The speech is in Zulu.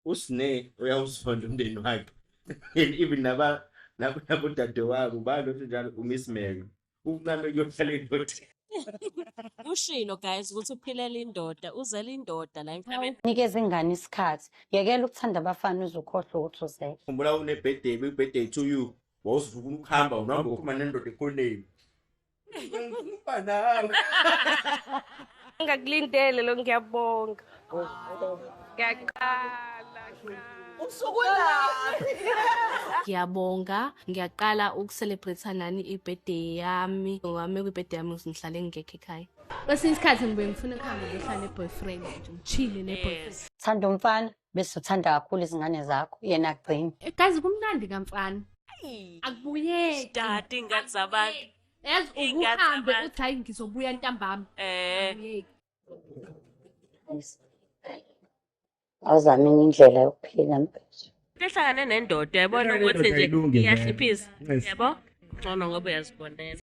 usine uyawusonda umndeni wakhe. Even nabodadewabo balothi njalo uMiss Mary. Ukuncane kuyohlala indoda. Ushilo guys ukuthi uphilela indoda, uzela indoda la emhlabeni. Nikeza ingane isikhathi. Yekela ukuthanda abafana uzokhohlwa ukuthi uzele. Khumbula birthday to you. Wawusuka ukuhamba unahamba ukhuluma nendoda ekhoneni. Banawe. Ngiyakulindele lo ngiyabonga. Ngiyaqala. Ngiyabonga, ngiyaqala ukucelebrate nani ibirthday yami. Ngoba kwibirthday yami ngihlale ngekho ekhaya. Kwesinye isikhathi ngibuye ngifuna ukuhamba ngihlala ne-boyfriend nje, ngichile ne-boyfriend. Thanda umfana bese uthanda kakhulu izingane zakho. Yena agcina. Gazi kumnandi kamfana. Akubuyeki. Dade ingane zabantu. Yazi ukuhambe uthi hayi ngizobuya ntambama. Awuzame indlela yokuphila mfethu. Lehlangane nendoda yabona ukuthi nje iyahliphisa. Yabo? Ngcono ngoba uyazibonela.